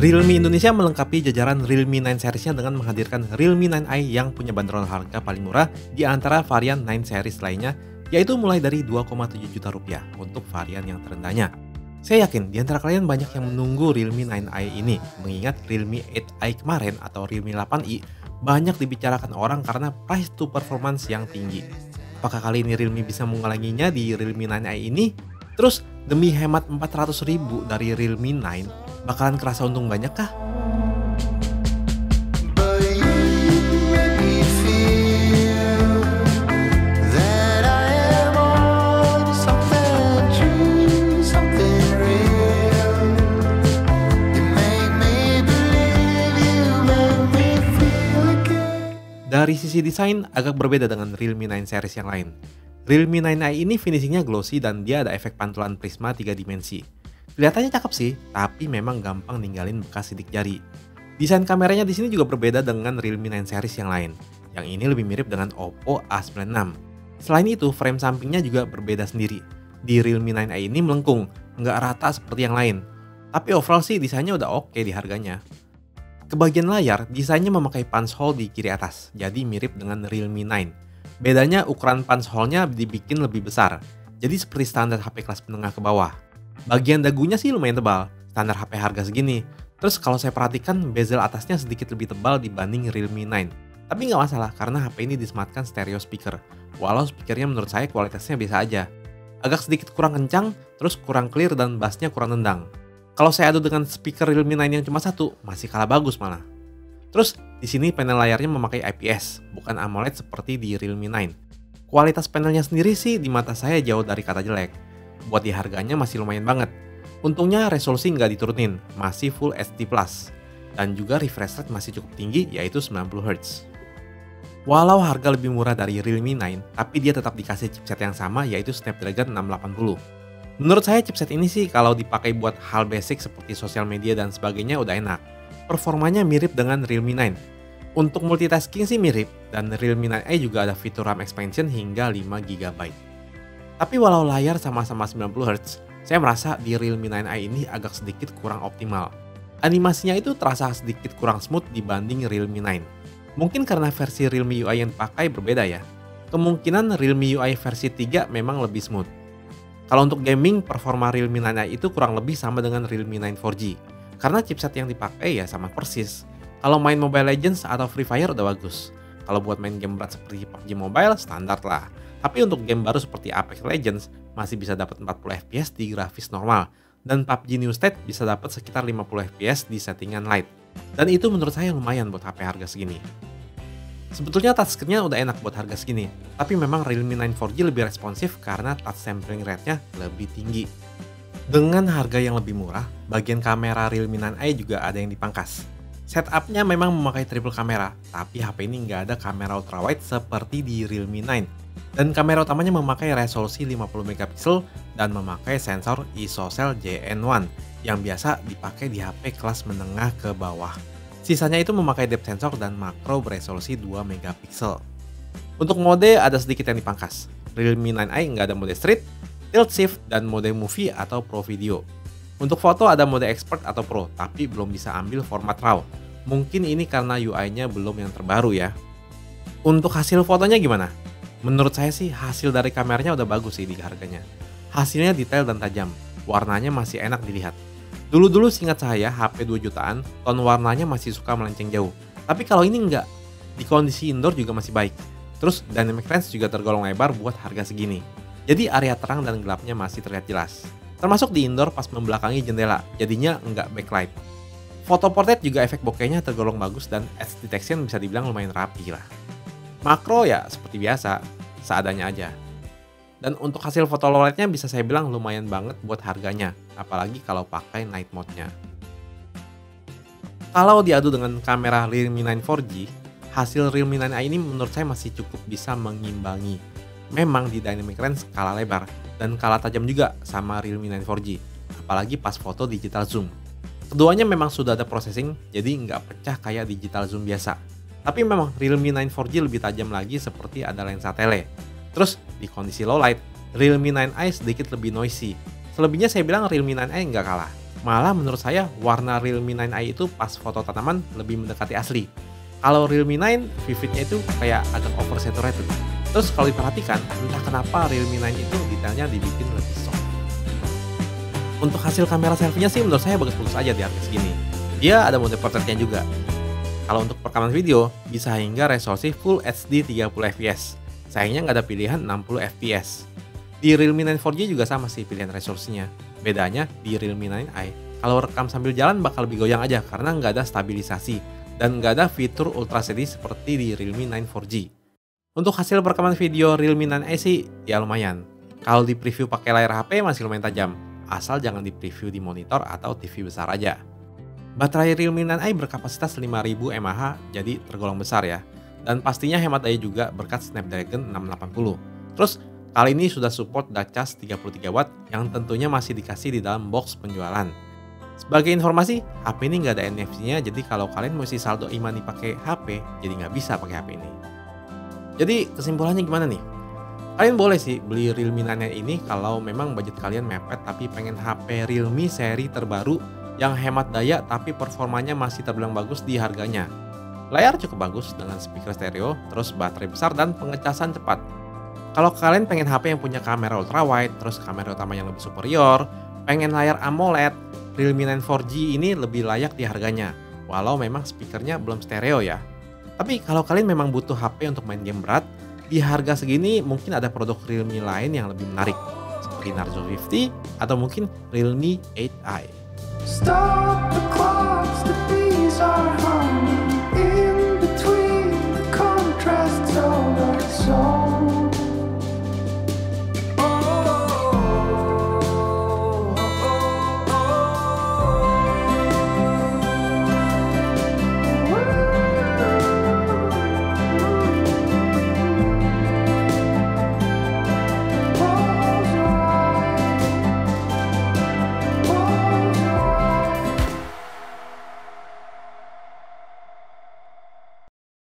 Realme Indonesia melengkapi jajaran Realme 9 seriesnya dengan menghadirkan Realme 9i yang punya bandrol harga paling murah di antara varian 9 series lainnya, yaitu mulai dari 2,7 juta rupiah untuk varian yang terendahnya. Saya yakin di antara kalian banyak yang menunggu Realme 9i ini, mengingat Realme 8i kemarin atau Realme 8i banyak dibicarakan orang karena price to performance yang tinggi. Apakah kali ini Realme bisa mengulanginya di Realme 9i ini? Terus demi hemat 400.000 dari Realme 9, bakalan kerasa untung banyak kah? Dari sisi desain agak berbeda dengan Realme 9 series yang lain. Realme 9i ini finishingnya glossy dan dia ada efek pantulan prisma 3 dimensi. Kelihatannya cakep sih, tapi memang gampang ninggalin bekas sidik jari. Desain kameranya di sini juga berbeda dengan Realme 9 series yang lain. Yang ini lebih mirip dengan Oppo A96. Selain itu, frame sampingnya juga berbeda sendiri. Di Realme 9i ini melengkung, nggak rata seperti yang lain. Tapi overall sih desainnya udah oke di harganya. Kebagian layar, desainnya memakai punch hole di kiri atas, jadi mirip dengan Realme 9. Bedanya ukuran punch hole-nya dibikin lebih besar, jadi seperti standar HP kelas menengah ke bawah. Bagian dagunya sih lumayan tebal, standar HP harga segini. Terus kalau saya perhatikan bezel atasnya sedikit lebih tebal dibanding Realme 9. Tapi nggak masalah karena HP ini disematkan stereo speaker, walau speakernya menurut saya kualitasnya biasa aja. Agak sedikit kurang kencang, terus kurang clear dan bassnya kurang nendang. Kalau saya adu dengan speaker Realme 9 yang cuma satu, masih kalah bagus malah. Terus di sini panel layarnya memakai IPS, bukan AMOLED seperti di Realme 9. Kualitas panelnya sendiri sih di mata saya jauh dari kata jelek. Buat di harganya masih lumayan banget. Untungnya resolusi nggak diturunin, masih Full HD+. Dan juga refresh rate masih cukup tinggi, yaitu 90Hz. Walau harga lebih murah dari Realme 9, tapi dia tetap dikasih chipset yang sama, yaitu Snapdragon 680. Menurut saya chipset ini sih kalau dipakai buat hal basic seperti sosial media dan sebagainya udah enak. Performanya mirip dengan Realme 9. Untuk multitasking sih mirip, dan Realme 9i juga ada fitur RAM expansion hingga 5GB. Tapi walau layar sama-sama 90Hz, saya merasa di Realme 9i ini agak sedikit kurang optimal. Animasinya itu terasa sedikit kurang smooth dibanding Realme 9. Mungkin karena versi Realme UI yang dipakai berbeda ya. Kemungkinan Realme UI versi 3 memang lebih smooth. Kalau untuk gaming, performa Realme 9i itu kurang lebih sama dengan Realme 9 4G. Karena chipset yang dipakai ya sama persis. Kalau main Mobile Legends atau Free Fire udah bagus. Kalau buat main game berat seperti PUBG Mobile, standar lah. Tapi untuk game baru seperti Apex Legends, masih bisa dapat 40 FPS di grafis normal. Dan PUBG New State bisa dapat sekitar 50 FPS di settingan light. Dan itu menurut saya lumayan buat HP harga segini. Sebetulnya touchscreen-nya udah enak buat harga segini, tapi memang Realme 9 4G lebih responsif karena touch sampling rate-nya lebih tinggi. Dengan harga yang lebih murah, bagian kamera Realme 9i juga ada yang dipangkas. Setup-nya memang memakai triple kamera, tapi HP ini nggak ada kamera ultrawide seperti di Realme 9. Dan kamera utamanya memakai resolusi 50MP dan memakai sensor ISOCELL JN1 yang biasa dipakai di HP kelas menengah ke bawah. Sisanya itu memakai depth sensor dan makro beresolusi 2MP. Untuk mode ada sedikit yang dipangkas. Realme 9i nggak ada mode street, tilt shift, dan mode movie atau pro video. Untuk foto ada mode expert atau pro, tapi belum bisa ambil format RAW. Mungkin ini karena UI-nya belum yang terbaru ya. Untuk hasil fotonya gimana? Menurut saya sih hasil dari kameranya udah bagus sih di harganya. Hasilnya detail dan tajam, warnanya masih enak dilihat. Dulu-dulu seingat saya HP 2 jutaan, ton warnanya masih suka melenceng jauh. Tapi kalau ini enggak, di kondisi indoor juga masih baik. Terus dynamic range juga tergolong lebar buat harga segini. Jadi area terang dan gelapnya masih terlihat jelas. Termasuk di indoor pas membelakangi jendela, jadinya enggak backlight. Foto portrait juga efek bokehnya tergolong bagus dan edge detection bisa dibilang lumayan rapi lah. Makro ya seperti biasa, seadanya aja. Dan untuk hasil foto low light-nya bisa saya bilang lumayan banget buat harganya, apalagi kalau pakai night mode-nya. Kalau diadu dengan kamera Realme 9 4G, hasil Realme 9i ini menurut saya masih cukup bisa mengimbangi. Memang di dynamic range kalah lebar dan kalah tajam juga sama Realme 9 4G, apalagi pas foto digital zoom. Keduanya memang sudah ada processing, jadi nggak pecah kayak digital zoom biasa. Tapi memang Realme 9 4G lebih tajam lagi seperti ada lensa tele. Terus di kondisi low light, Realme 9i sedikit lebih noisy. Selebihnya saya bilang Realme 9i nggak kalah. Malah menurut saya warna Realme 9i itu pas foto tanaman lebih mendekati asli. Kalau Realme 9 vividnya itu kayak agak oversaturated. Terus kalau diperhatikan, entah kenapa Realme 9 itu detailnya dibikin lebih soft. Untuk hasil kamera selfie-nya sih menurut saya bagus-bagus aja di harga segini. Dia ada mode portraitnya juga. Kalau untuk perekaman video, bisa hingga resolusi Full HD 30 fps. Sayangnya nggak ada pilihan 60 fps. Di Realme 9 4G juga sama sih pilihan resolusinya. Bedanya di Realme 9i, kalau rekam sambil jalan bakal lebih goyang aja karena nggak ada stabilisasi dan nggak ada fitur ultra steady seperti di Realme 9 4G. Untuk hasil perekaman video Realme 9i sih ya lumayan. Kalau di preview pakai layar HP masih lumayan tajam, asal jangan di preview di monitor atau TV besar aja. Baterai Realme 9i berkapasitas 5000 mAh, jadi tergolong besar ya. Dan pastinya hemat daya juga berkat Snapdragon 680. Terus kali ini sudah support dacas 33 watt yang tentunya masih dikasih di dalam box penjualan. Sebagai informasi, HP ini nggak ada NFC-nya, jadi kalau kalian mesti saldo e-money pakai HP, jadi nggak bisa pakai HP ini. Jadi kesimpulannya gimana nih? Kalian boleh sih beli Realme 9 ini kalau memang budget kalian mepet tapi pengen HP Realme seri terbaru yang hemat daya tapi performanya masih terbilang bagus di harganya. Layar cukup bagus dengan speaker stereo, terus baterai besar dan pengecasan cepat. Kalau kalian pengen HP yang punya kamera ultra wide, terus kamera utama yang lebih superior, pengen layar AMOLED, Realme 9 4G ini lebih layak di harganya, walau memang speakernya belum stereo ya. Tapi kalau kalian memang butuh HP untuk main game berat, di harga segini mungkin ada produk Realme lain yang lebih menarik, seperti Narzo 50 atau mungkin Realme 8i. Stop the clocks, the bees are humming.